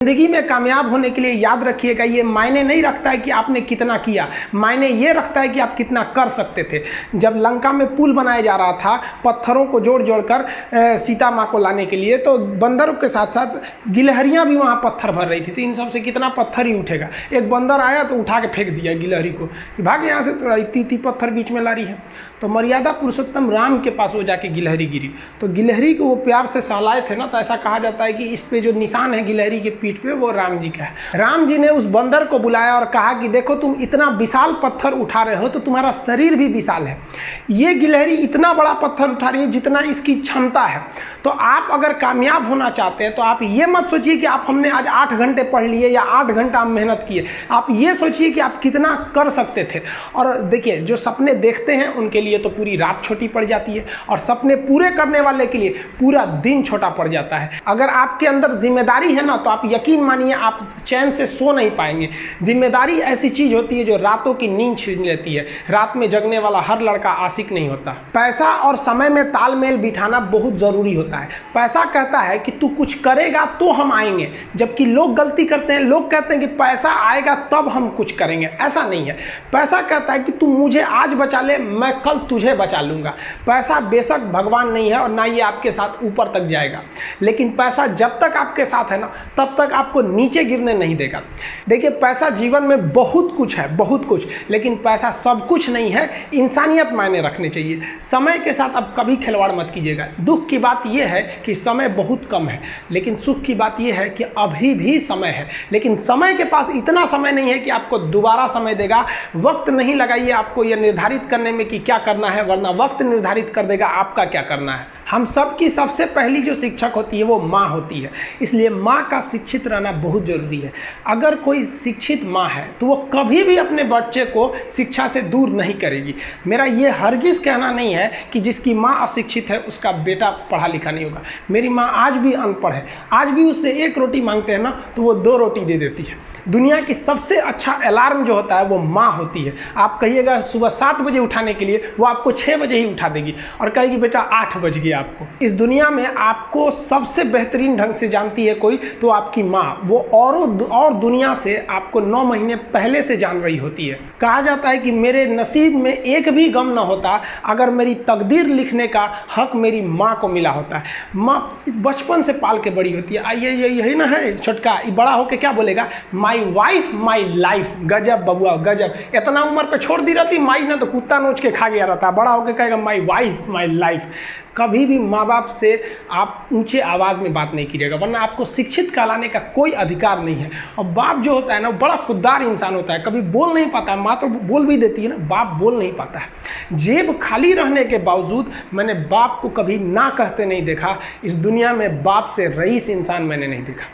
जिंदगी में कामयाब होने के लिए याद रखिएगा, ये मायने नहीं रखता है कि आपने कितना किया, मायने ये रखता है कि आप कितना कर सकते थे। जब लंका में पुल बनाया जा रहा था पत्थरों को जोड़ जोड़ कर सीता माँ को लाने के लिए, तो बंदरों के साथ साथ गिलहरियाँ भी वहाँ पत्थर भर रही थी। तो इन सब से कितना पत्थर ही उठेगा। एक बंदर आया तो उठा के फेंक दिया गिलहरी को, भाग यहाँ से, तो इतनी पत्थर बीच में ला रही है। तो मर्यादा पुरुषोत्तम राम के पास वो जाके गिलहरी गिरी, तो गिलहरी को वो प्यार से सहलाए थे ना, तो ऐसा कहा जाता है कि इस पे जो निशान है गिलहरी के पीठ पे, वो राम जी का है। राम जी ने उस बंदर को बुलाया और कहा कि देखो तुम इतना विशाल पत्थर उठा रहे हो तो तुम्हारा शरीर भी विशाल है, ये गिलहरी इतना बड़ा पत्थर उठा रही है जितना इसकी क्षमता है। तो आप अगर कामयाब होना चाहते हैं तो आप ये मत सोचिए कि आप हमने आज 8 घंटे पढ़ लिए या 8 घंटा मेहनत किए, आप ये सोचिए कि आप कितना कर सकते थे। और देखिए, जो सपने देखते हैं उनके लिए तो पूरी रात छोटी पड़ जाती है, और सपने पूरे करने वाले के लिए पूरा दिन छोटा पड़ जाता है। अगर आपके अंदर जिम्मेदारी है ना, तो आप यकीन मानिए आप चैन से सो नहीं पाएंगे। जिम्मेदारी ऐसी चीज होती है जो रातों की नींद छीन लेती है। रात में जगने वाला हर लड़का आशिक नहीं होता। पैसा और समय में तालमेल बिठाना बहुत जरूरी होता है। पैसा कहता है कि तू कुछ करेगा तो हम आएंगे, जबकि लोग गलती करते हैं। लोग कहते हैं कि पैसा आएगा तब हम कुछ करेंगे, ऐसा नहीं है। पैसा कहता है कि तू मुझे आज बचा ले, मैं कल तुझे बचा लूंगा। पैसा बेशक भगवान नहीं है और ना ये आपके साथ ऊपर तक जाएगा, लेकिन पैसा जब तक आपके साथ है ना, तब तक आपको नीचे गिरने नहीं देगा। देखिए, पैसा जीवन में बहुत कुछ है, बहुत कुछ, लेकिन पैसा सब कुछ नहीं है। इंसानियत मायने रखने चाहिए। समय के साथ आप कभी खिलवाड़ मत कीजिएगा। दुख की बात यह है कि समय बहुत कम है, लेकिन सुख की बात यह है कि अभी भी समय है। लेकिन समय के पास इतना समय नहीं है कि आपको दोबारा समय देगा। वक्त नहीं लगाइए आपको यह निर्धारित करने में कि क्या करना है, वरना वक्त निर्धारित कर देगा आपका क्या करना है। हम सब की सबसे पहली जो शिक्षक होती है वो माँ होती है, इसलिए माँ का शिक्षित रहना बहुत जरूरी है। अगर कोई शिक्षित माँ है तो वो कभी भी अपने बच्चे को शिक्षा से दूर नहीं करेगी। मेरा ये हरगिज़ कहना नहीं है कि जिसकी माँ अशिक्षित है उसका बेटा पढ़ा लिखा नहीं होगा। मेरी माँ आज भी अनपढ़ है, आज भी उससे 1 रोटी मांगते हैं ना तो वो 2 रोटी दे देती है। दुनिया की सबसे अच्छा अलार्म जो होता है वो माँ होती है। आप कहिएगा सुबह 7 बजे उठाने के लिए, वो आपको 6 बजे ही उठा देगी और कहेगी बेटा 8 बज गया आपको। इस दुनिया में आपको सबसे बेहतरीन ढंग से जानती है कोई तो आपकी माँ। वो और दुनिया से आपको 9 महीने पहले से जान रही होती है। कहा जाता है कि मेरे नसीब में एक भी गम ना होता अगर मेरी तकदीर लिखने का हक मेरी माँ को मिला होता है। माँ बचपन से पाल के बड़ी होती है। आइए यही ना है छोटका, बड़ा होके क्या बोलेगा, माई वाइफ माई लाइफ। गजब बबुआ गजब, इतना उम्र पे छोड़ दी रहती माई ना तो कुत्ता नोच के खा गया रहता। बड़ा होके कहेगा माई वाइफ माई लाइफ। कभी भी माँ बाप से आप ऊंचे आवाज़ में बात नहीं कीजिएगा, वरना आपको शिक्षित कहलाने का कोई अधिकार नहीं है। और बाप जो होता है ना, बड़ा खुददार इंसान होता है, कभी बोल नहीं पाता है। माँ तो बोल भी देती है ना, बाप बोल नहीं पाता है। जेब खाली रहने के बावजूद मैंने बाप को कभी ना कहते नहीं देखा। इस दुनिया में बाप से रईस इंसान मैंने नहीं देखा।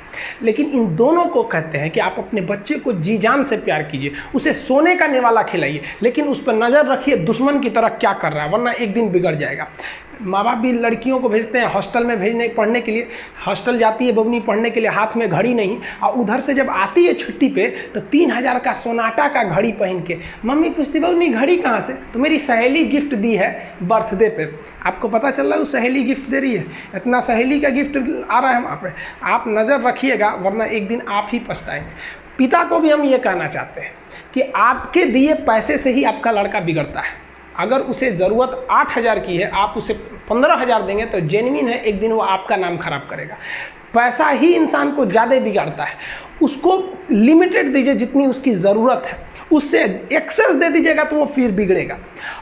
लेकिन इन दोनों को कहते हैं कि आप अपने बच्चे को जी जान से प्यार कीजिए, उसे सोने का निवाला खिलाइए, लेकिन उस पर नज़र रखिए दुश्मन की तरह क्या कर रहा है, वरना एक दिन बिगड़ जाएगा। माँ बाप भी लड़कियों को भेजते हैं हॉस्टल में पढ़ने के लिए। हॉस्टल जाती है बबनी पढ़ने के लिए, हाथ में घड़ी नहीं, और उधर से जब आती है छुट्टी पे तो 3000 का सोनाटा का घड़ी पहन के मम्मी पूछती बबनी घड़ी कहाँ से, तो मेरी सहेली गिफ्ट दी है बर्थडे पे। आपको पता चल रहा है वो सहेली गिफ्ट दे रही है, इतना सहेली का गिफ्ट आ रहा है वहाँ पे। आप नज़र रखिएगा, वरना एक दिन आप ही पछताएंगे। पिता को भी हम ये कहना चाहते हैं कि आपके दिए पैसे से ही आपका लड़का बिगड़ता है। अगर उसे ज़रूरत 8000 की है, आप उसे 15000 देंगे तो जेन्युइन है, एक दिन वो आपका नाम खराब करेगा। पैसा ही इंसान को ज़्यादा बिगाड़ता है। उसको लिमिटेड दीजिए जितनी उसकी ज़रूरत है, उससे एक्सेस दे दीजिएगा तो वो फिर बिगड़ेगा।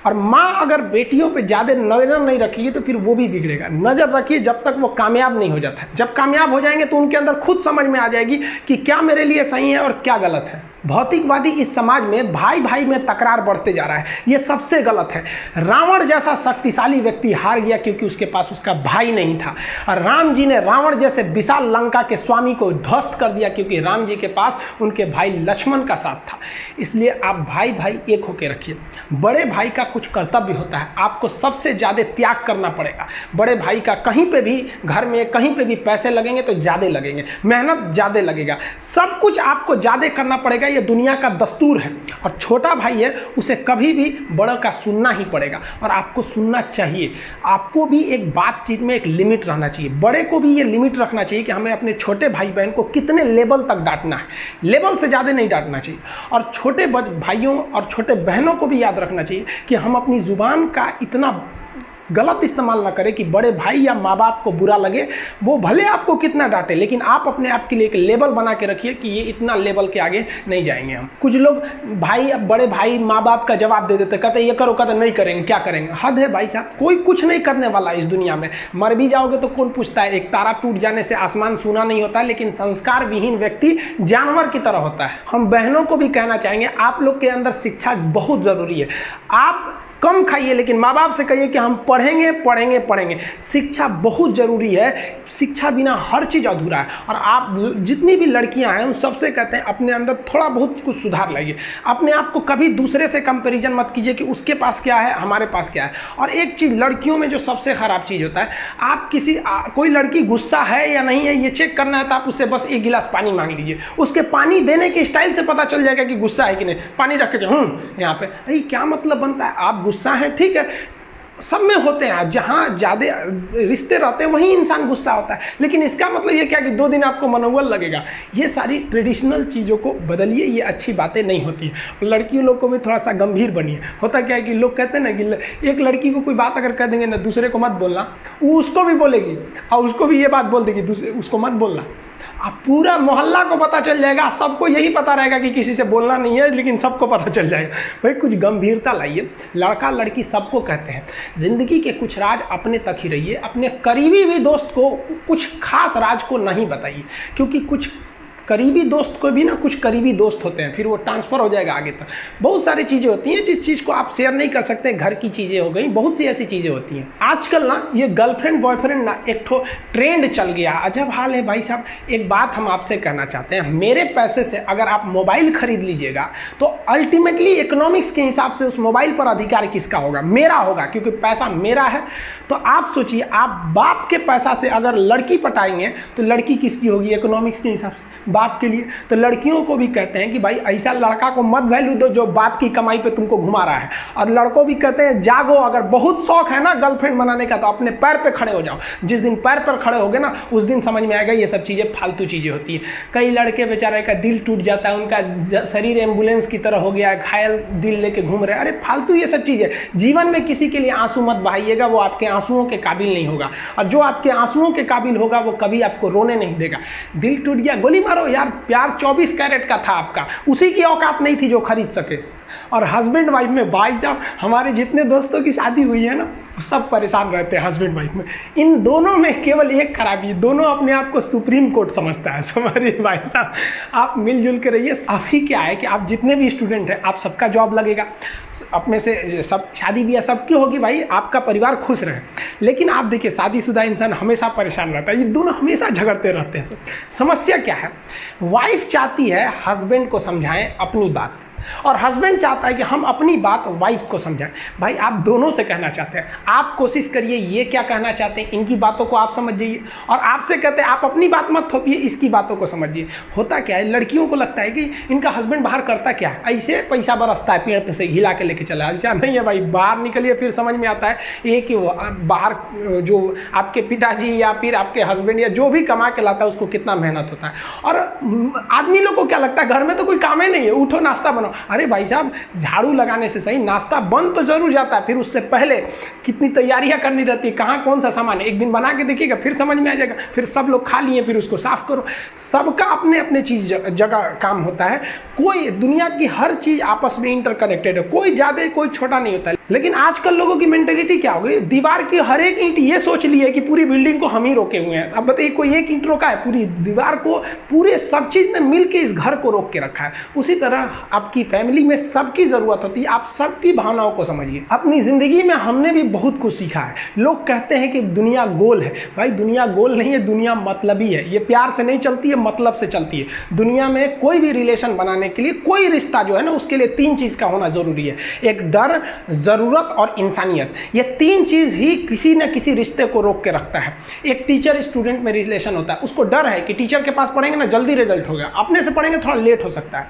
और माँ अगर बेटियों पे ज़्यादा नज़र नहीं रखिए तो फिर वो भी बिगड़ेगा। नज़र रखिए जब तक वो कामयाब नहीं हो जाता। जब कामयाब हो जाएंगे तो उनके अंदर खुद समझ में आ जाएगी कि क्या मेरे लिए सही है और क्या गलत है। भौतिकवादी इस समाज में भाई भाई में तकरार बढ़ते जा रहा है, ये सबसे गलत है। रावण जैसा शक्तिशाली व्यक्ति हार गया क्योंकि उसके पास उसका भाई नहीं था, और राम जी ने रावण जैसे विशाल लंका के स्वामी को ध्वस्त कर दिया क्योंकि राम जी के पास उनके भाई लक्ष्मण का साथ था। इसलिए आप भाई भाई एक होकर रखिए। बड़े भाई का कुछ कर्तव्य होता है, आपको सबसे ज़्यादा त्याग करना पड़ेगा। बड़े भाई का कहीं पे भी घर में कहीं पे भी पैसे लगेंगे तो ज़्यादा लगेंगे, मेहनत ज़्यादा लगेगा, सब कुछ आपको ज़्यादा करना पड़ेगा, ये दुनिया का दस्तूर है। और छोटा भाई है, उसे कभी भी बड़ों का सुनना ही पड़ेगा और आपको सुनना चाहिए। आपको भी एक बातचीत में एक लिमिट रहना चाहिए, बड़े को भी ये लिमिट रखना चाहिए कि हमें अपने छोटे भाई बहन को कितने लेवल तक डांटना है, लेवल से ज़्यादा नहीं डांटना चाहिए। और छोटे भाइयों और छोटे बहनों को भी याद रखना चाहिए कि हम अपनी ज़ुबान का इतना गलत इस्तेमाल ना करें कि बड़े भाई या माँ बाप को बुरा लगे। वो भले आपको कितना डांटे, लेकिन आप अपने आप के लिए एक लेवल बना के रखिए कि ये इतना लेवल के आगे नहीं जाएंगे हम। कुछ लोग बड़े भाई माँ बाप का जवाब दे देते, कहते ये करो, कहते नहीं करेंगे, क्या करेंगे। हद है भाई साहब, कोई कुछ नहीं करने वाला इस दुनिया में। मर भी जाओगे तो कौन पूछता है। एक तारा टूट जाने से आसमान सूना नहीं होता, लेकिन संस्कार विहीन व्यक्ति जानवर की तरह होता है। हम बहनों को भी कहना चाहेंगे, आप लोग के अंदर शिक्षा बहुत ज़रूरी है। आप कम खाइए, लेकिन माँ बाप से कहिए कि हम पढ़ेंगे पढ़ेंगे पढ़ेंगे। शिक्षा बहुत ज़रूरी है, शिक्षा बिना हर चीज़ अधूरा है। और आप जितनी भी लड़कियां हैं उन सबसे कहते हैं अपने अंदर थोड़ा बहुत कुछ सुधार लाइए। अपने आप को कभी दूसरे से कंपैरिजन मत कीजिए कि उसके पास क्या है हमारे पास क्या है। और एक चीज़ लड़कियों में जो सबसे ख़राब चीज़ होता है, आप कोई लड़की गुस्सा है या नहीं है ये चेक करना है तो आप उससे बस एक गिलास पानी मांग लीजिए, उसके पानी देने के स्टाइल से पता चल जाएगा कि गुस्सा है कि नहीं। पानी रख के यहाँ पे, अरे क्या मतलब बनता है। आप गुस्सा है, ठीक है, सब में होते हैं, जहाँ ज़्यादा रिश्ते रहते हैं वहीं इंसान गुस्सा होता है, लेकिन इसका मतलब ये क्या कि 2 दिन आपको मनोबल लगेगा। ये सारी ट्रेडिशनल चीज़ों को बदलिए, ये अच्छी बातें नहीं होती है। लड़कियों लोग को भी थोड़ा सा गंभीर बनिए। होता क्या है कि लोग कहते हैं ना कि एक लड़की को कोई बात अगर कह देंगे ना, दूसरे को मत बोलना, वो उसको भी बोलेगी और उसको भी ये बात बोल देगी, दूसरे उसको मत बोलना। अब पूरा मोहल्ला को पता चल जाएगा, सबको यही पता रहेगा कि किसी से बोलना नहीं है, लेकिन सबको पता चल जाएगा। भाई कुछ गंभीरता लाइए। लड़का लड़की सबको कहते हैं, ज़िंदगी के कुछ राज अपने तक ही रहिए। अपने करीबी भी दोस्त को कुछ खास राज को नहीं बताइए, क्योंकि कुछ करीबी दोस्त को भी ना कुछ करीबी दोस्त होते हैं, फिर वो ट्रांसफ़र हो जाएगा आगे तक। बहुत सारी चीज़ें होती हैं जिस चीज़ को आप शेयर नहीं कर सकते। घर की चीज़ें हो गई, बहुत सी ऐसी चीज़ें होती हैं। आजकल ना ये गर्लफ्रेंड बॉयफ्रेंड ना एक ठो ट्रेंड चल गया, अजब हाल है भाई साहब। एक बात हम आपसे कहना चाहते हैं, मेरे पैसे से अगर आप मोबाइल खरीद लीजिएगा तो अल्टीमेटली इकोनॉमिक्स के हिसाब से उस मोबाइल पर अधिकार किसका होगा? मेरा होगा, क्योंकि पैसा मेरा है। तो आप सोचिए, आप बाप के पैसा से अगर लड़की पटाएंगे तो लड़की किसकी होगी इकोनॉमिक्स के हिसाब से? बाप के लिए। तो लड़कियों को भी कहते हैं कि भाई ऐसा लड़का को मत वैल्यू दो जो बाप की कमाई पे तुमको घुमा रहा है। और लड़कों भी कहते हैं जागो, अगर बहुत शौक है ना गर्लफ्रेंड बनाने का तो अपने पैर पे खड़े हो जाओ। जिस दिन पैर पर खड़े होगे ना उस दिन समझ में आएगा ये सब चीज़ें फालतू चीज़ें होती हैं। कई लड़के बेचारे का दिल टूट जाता है, उनका शरीर एम्बुलेंस की तरह हो गया है, घायल दिल लेके घूम रहे हैं। अरे फालतू ये सब चीज़ें। जीवन में किसी के लिए आंसू मत बहाइएगा, वो आपके आंसुओं के काबिल नहीं होगा। और जो आपके आंसुओं के काबिल होगा वो कभी आपको रोने नहीं देगा। दिल टूट गया, गोली मारो यार, प्यार 24 कैरेट का था आपका, उसी की औकात नहीं थी जो खरीद सके। और हस्बैंड वाइफ में भाई साहब, हमारे जितने दोस्तों की शादी हुई है ना सब परेशान रहते हैं हस्बैंड वाइफ में। इन दोनों में केवल एक खराबी है, दोनों अपने आप को सुप्रीम कोर्ट समझता है। हमारे भाई साहब आप मिलजुल के रहिए। अभी क्या है कि आप जितने भी स्टूडेंट हैं आप सबका जॉब लगेगा, अपने से सब शादी ब्याह सबकी होगी, भाई आपका परिवार खुश रहे। लेकिन आप देखिए शादीशुदा इंसान हमेशा परेशान रहता है, ये दोनों हमेशा झगड़ते रहते हैं। समस्या क्या है? वाइफ चाहती है हस्बैंड को समझाएं अपनी बात, और हस्बैंड चाहता है कि हम अपनी बात वाइफ को समझाएं। भाई आप दोनों से कहना चाहते हैं, आप कोशिश करिए ये क्या कहना चाहते हैं इनकी बातों को आप समझ जाइए, और आपसे कहते हैं आप अपनी बात मत थोपिए, इसकी बातों को समझिए। होता क्या है, लड़कियों को लगता है कि इनका हस्बैंड बाहर करता क्या है, ऐसे पैसा बरसता है पेड़ पे से हिला के लेके चला। ऐसा नहीं है भाई, बाहर निकलिए फिर समझ में आता है ये कि वो बाहर जो आपके पिताजी या फिर आपके हस्बैंड या जो भी कमा के लाता है उसको कितना मेहनत होता है। और आदमी लोग को क्या लगता है घर में तो कोई काम ही नहीं है, उठो नाश्ता बनाओ। अरे भाई साहब झाड़ू लगाने से सही नाश्ता बन तो जरूर जाता है, फिर उससे पहले कितनी तैयारियां करनी रहती है, कहाँ कौन सा सामान है, एक दिन बना के देखिएगा फिर समझ में आ जाएगा। फिर सब लोग खा लिए फिर उसको साफ करो। सबका अपने अपने चीज जगह काम होता है। कोई दुनिया की हर चीज आपस में इंटरकनेक्टेड है, कोई ज़्यादा कोई छोटा नहीं होता है। लेकिन आजकल लोगों की मेंटेलिटी क्या हो गई, दीवार की हर एक ईंट ये सोच ली है कि पूरी बिल्डिंग को हम ही रोके हुए हैं। अब बताइए कोई एक ईंट रोका है, पूरी दीवार को, पूरे सब चीज़ ने मिल के इस घर को रोक के रखा है। उसी तरह आपकी फैमिली में सबकी ज़रूरत होती है, आप सबकी भावनाओं को समझिए। अपनी ज़िंदगी में हमने भी बहुत कुछ सीखा है। लोग कहते हैं कि दुनिया गोल है, भाई दुनिया गोल नहीं है, दुनिया मतलबी है। ये प्यार से नहीं चलती है, मतलब से चलती है। दुनिया में कोई भी रिलेशन बनाने के लिए, कोई रिश्ता जो है ना, उसके लिए 3 चीज़ का होना ज़रूरी है, एक डर, ज़रूरत और इंसानियत। ये 3 चीज़ ही किसी न किसी रिश्ते को रोक के रखता है। एक टीचर स्टूडेंट में रिलेशन होता है, उसको डर है कि टीचर के पास पढ़ेंगे ना जल्दी रिजल्ट होगा, अपने से पढ़ेंगे थोड़ा लेट हो सकता है।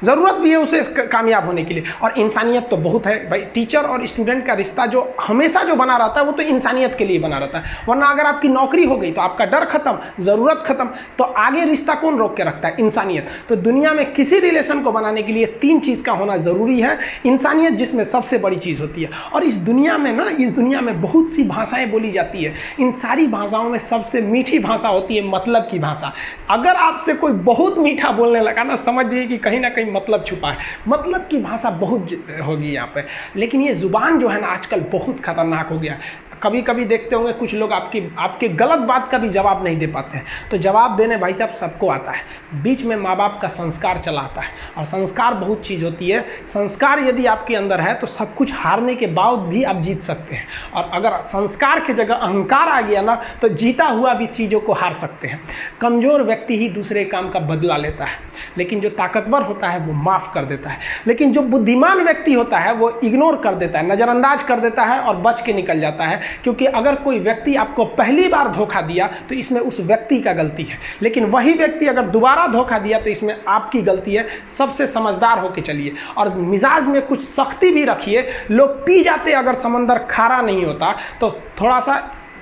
ज़रूरत भी है उसे कामयाब होने के लिए, और इंसानियत तो बहुत है भाई। टीचर और स्टूडेंट का रिश्ता जो हमेशा जो बना रहता है वो तो इंसानियत के लिए बना रहता है। वरना अगर आपकी नौकरी हो गई तो आपका डर खत्म, ज़रूरत खत्म, तो आगे रिश्ता कौन रोक के रखता है? इंसानियत। तो दुनिया में किसी रिलेशन को बनाने के लिए 3 चीज़ का होना ज़रूरी है। इंसानियत जिसमें सबसे बड़ी चीज़ होती है। और इस दुनिया में ना, इस दुनिया में बहुत सी भाषाएं बोली जाती है। इन सारी भाषाओं में सबसे मीठी भाषा होती है मतलब की भाषा। अगर आपसे कोई बहुत मीठा बोलने लगा ना, समझिए कि कहीं ना कहीं मतलब छुपा है। मतलब की भाषा बहुत होगी यहाँ पे। लेकिन ये ज़ुबान जो है ना आजकल बहुत खतरनाक हो गया। कभी कभी देखते होंगे कुछ लोग आपके गलत बात का भी जवाब नहीं दे पाते हैं। तो जवाब देने भाई साहब सबको आता है, बीच में माँ बाप का संस्कार चला आता है। और संस्कार बहुत चीज़ होती है। संस्कार यदि आपके अंदर है तो सब कुछ हारने के बाद भी आप जीत सकते हैं। और अगर संस्कार की जगह अहंकार आ गया ना, तो जीता हुआ भी चीज़ों को हार सकते हैं। कमज़ोर व्यक्ति ही दूसरे काम का बदला लेता है, लेकिन जो ताकतवर होता है वो माफ़ कर देता है। लेकिन जो बुद्धिमान व्यक्ति होता है वो इग्नोर कर देता है, नज़रअंदाज कर देता है और बच के निकल जाता है। क्योंकि अगर कोई व्यक्ति आपको पहली बार धोखा दिया तो इसमें उस व्यक्ति का गलती है, लेकिन वही व्यक्ति अगर दोबारा धोखा दिया तो इसमें आपकी गलती है। सबसे समझदार होके चलिए और मिजाज में कुछ सख्ती भी रखिए। लोग पी जाते अगर समंदर खारा नहीं होता, तो थोड़ा सा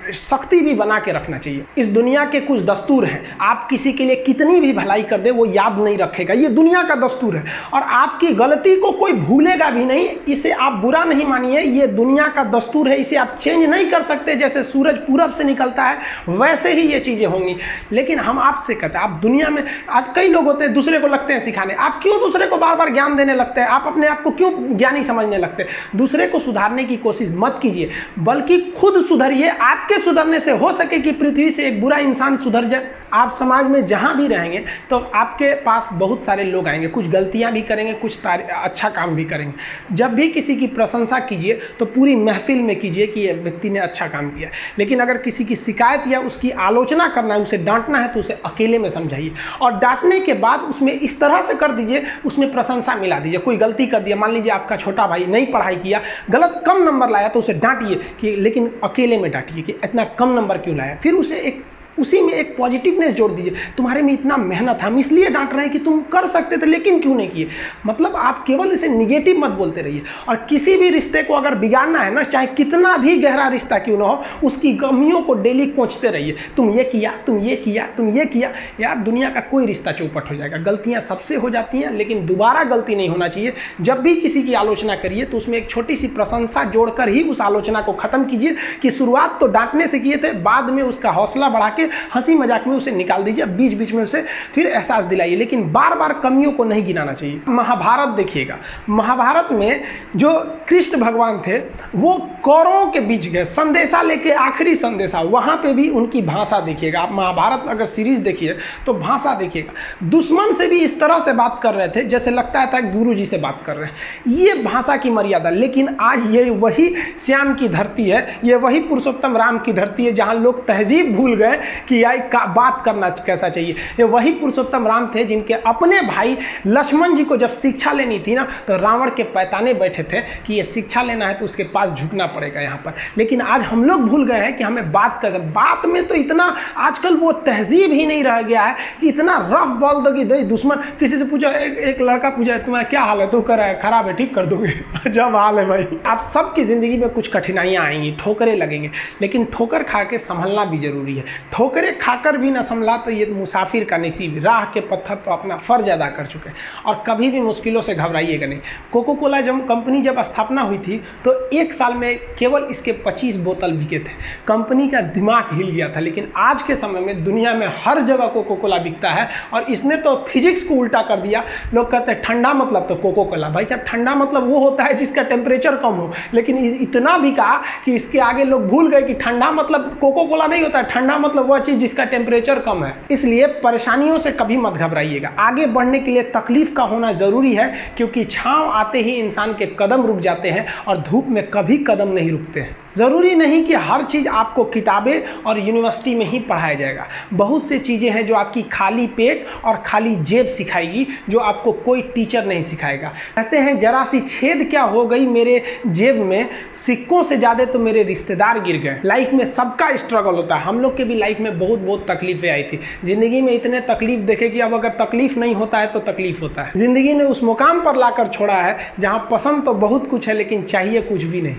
सख्ती भी बना के रखना चाहिए। इस दुनिया के कुछ दस्तूर हैं, आप किसी के लिए कितनी भी भलाई कर दे वो याद नहीं रखेगा, ये दुनिया का दस्तूर है। और आपकी गलती को कोई भूलेगा भी नहीं, इसे आप बुरा नहीं मानिए, ये दुनिया का दस्तूर है, इसे आप चेंज नहीं कर सकते। जैसे सूरज पूरब से निकलता है वैसे ही ये चीज़ें होंगी। लेकिन हम आपसे कहते हैं, आप दुनिया में आज कई लोग होते हैं दूसरे को लगते हैं सिखाने, आप क्यों दूसरे को बार बार ज्ञान देने लगते हैं? आप अपने आप को क्यों ज्ञानी समझने लगते हैं? दूसरे को सुधारने की कोशिश मत कीजिए, बल्कि खुद सुधरिए। आपके सुधरने से हो सके कि पृथ्वी से एक बुरा इंसान सुधर जाए। आप समाज में जहां भी रहेंगे तो आपके पास बहुत सारे लोग आएंगे, कुछ गलतियां भी करेंगे, कुछ अच्छा काम भी करेंगे। जब भी किसी की प्रशंसा कीजिए तो पूरी महफिल में कीजिए कि ये व्यक्ति ने अच्छा काम किया। लेकिन अगर किसी की शिकायत या उसकी आलोचना करना है, उसे डांटना है, तो उसे अकेले में समझाइए। और डांटने के बाद उसमें इस तरह से कर दीजिए, उसमें प्रशंसा मिला दीजिए। कोई गलती कर दिया, मान लीजिए आपका छोटा भाई नहीं पढ़ाई किया, गलत कम नंबर लाया, तो उसे डांटिए कि, लेकिन अकेले में डांटिए कि इतना कम नंबर क्यों लाया। फिर उसे उसी में एक पॉजिटिवनेस जोड़ दीजिए, तुम्हारे में इतना मेहनत, हम इसलिए डांट रहे हैं कि तुम कर सकते थे लेकिन क्यों नहीं किए। मतलब आप केवल इसे निगेटिव मत बोलते रहिए। और किसी भी रिश्ते को अगर बिगाड़ना है ना, चाहे कितना भी गहरा रिश्ता क्यों ना हो, उसकी कमियों को डेली कोंचते रहिए। तुम ये किया, तुम ये किया, तुम ये किया। यार दुनिया का कोई रिश्ता चौपट हो जाएगा। गलतियां सबसे हो जाती हैं, लेकिन दोबारा गलती नहीं होना चाहिए। जब भी किसी की आलोचना करिए तो उसमें एक छोटी सी प्रशंसा जोड़कर ही उस आलोचना को खत्म कीजिए कि शुरुआत तो डांटने से किए थे, बाद में उसका हौसला बढ़ा के हंसी मजाक में उसे निकाल दीजिए। बीच बीच में उसे फिर एहसास दिलाइए, लेकिन बार बार कमियों को नहीं गिनाना चाहिए। महाभारत देखिएगा, महाभारत में जो कृष्ण भगवान थे वो कौरवों के बीच गए संदेशा लेके, आखिरी संदेशा, वहां पे भी उनकी भाषा देखिएगा। आप महाभारत अगर सीरीज देखिए तो भाषा देखिएगा। दुश्मन से भी इस तरह से बात कर रहे थे जैसे लगता था गुरु जी से बात कर रहे हैं। ये भाषा की मर्यादा। लेकिन आज ये वही श्याम की धरती है, ये वही पुरुषोत्तम राम की धरती है जहां लोग तहजीब भूल गए कि बात करना कैसा चाहिए। ये वही पुरुषोत्तम राम थे जिनके अपने भाई लक्ष्मण जी को जब शिक्षा लेनी थी ना, तो रावण के पैताने बैठे थे कि ये शिक्षा लेना है तो उसके पास झुकना पड़ेगा यहाँ पर। लेकिन आज हम लोग भूल गए हैं कि हमें बात कैसे, बात में तो इतना आजकल वो तहजीब ही नहीं रह गया है कि इतना रफ बोल दो कि दुश्मन। किसी से पूछो, एक लड़का पूछा तुम्हारा क्या हाल है, तो कर रहा है खराब है, ठीक कर दोगे। जब हाल है भाई। आप सबकी जिंदगी में कुछ कठिनाइयां आएंगी, ठोकरें लगेंगे, लेकिन ठोकर खा के संभलना भी जरूरी है। ठोकरें खाकर भी न संभला तो ये मुसाफिर का नसीब, राह के पत्थर तो अपना फर्ज अदा कर चुके हैं। और कभी भी मुश्किलों से घबराइएगा नहीं। कोको कोला कंपनी जब स्थापना हुई थी तो एक साल में केवल इसके 25 बोतल बिके थे। कंपनी का दिमाग हिल गया था। लेकिन आज के समय में दुनिया में हर जगह कोको कोला बिकता है और इसने तो फिजिक्स को उल्टा कर दिया। लोग कहते हैं ठंडा मतलब तो कोको कोला। भाई साहब, ठंडा मतलब वो होता है जिसका टेम्परेचर कम हो, लेकिन इतना बिका कि इसके आगे लोग भूल गए कि ठंडा मतलब कोको कोला नहीं होता है। ठंडा मतलब वह चीज़ जिसका टेम्परेचर कम है। इसलिए परेशानियों से कभी मत घबराइएगा। आगे बढ़ने के लिए तकलीफ का होना ज़रूरी है, क्योंकि छांव आते ही इंसान के कदम रुक जाते हैं और धूप में कभी कदम नहीं रुकते हैं। ज़रूरी नहीं कि हर चीज़ आपको किताबें और यूनिवर्सिटी में ही पढ़ाया जाएगा। बहुत से चीज़ें हैं जो आपकी खाली पेट और खाली जेब सिखाएगी, जो आपको कोई टीचर नहीं सिखाएगा। कहते हैं जरा सी छेद क्या हो गई मेरे जेब में, सिक्कों से ज़्यादा तो मेरे रिश्तेदार गिर गए। लाइफ में सबका स्ट्रगल होता है। हम लोग के भी लाइफ में बहुत तकलीफें आई थी। ज़िंदगी में इतने तकलीफ देखे कि अब अगर तकलीफ नहीं होता है तो तकलीफ होता है। ज़िंदगी ने उस मुकाम पर लाकर छोड़ा है जहाँ पसंद तो बहुत कुछ है लेकिन चाहिए कुछ भी नहीं।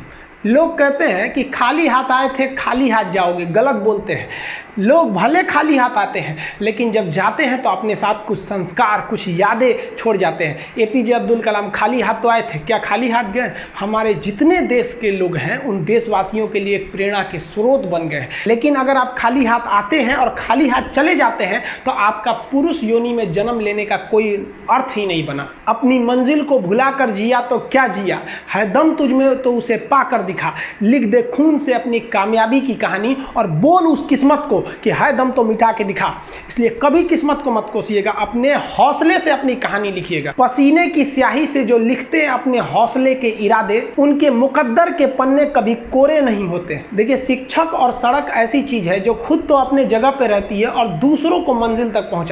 लोग कहते हैं कि खाली हाथ आए थे खाली हाथ जाओगे, गलत बोलते हैं। लोग भले खाली हाथ आते हैं लेकिन जब जाते हैं तो अपने साथ कुछ संस्कार, कुछ यादें छोड़ जाते हैं। एपीजे अब्दुल कलाम खाली हाथ तो आए थे, क्या खाली हाथ गए? हमारे जितने देश के लोग हैं उन देशवासियों के लिए एक प्रेरणा के स्रोत बन गए हैं। लेकिन अगर आप खाली हाथ आते हैं और खाली हाथ चले जाते हैं तो आपका पुरुष योनि में जन्म लेने का कोई अर्थ ही नहीं बना। अपनी मंजिल को भुला कर जिया तो क्या जिया, है दम तुझ में तो उसे पा कर दिखा। लिख दे खून से अपनी कामयाबी की कहानी और बोल उस किस्मत को कि है दम तो मिटा के दिखा। इसलिए कभी किस्मत को मत कोसिएगा, अपने हौसले से अपनी कहानी लिखिएगा। पसीने की स्याही से जो लिखते हैं अपने हौसले के इरादे, उनके मुकद्दर के पन्ने कभी कोरे नहीं होते। देखिए, शिक्षक और सड़क ऐसी चीज है जो खुद तो अपने जगह पे रहती है और दूसरों को मंजिल तक पहुंचा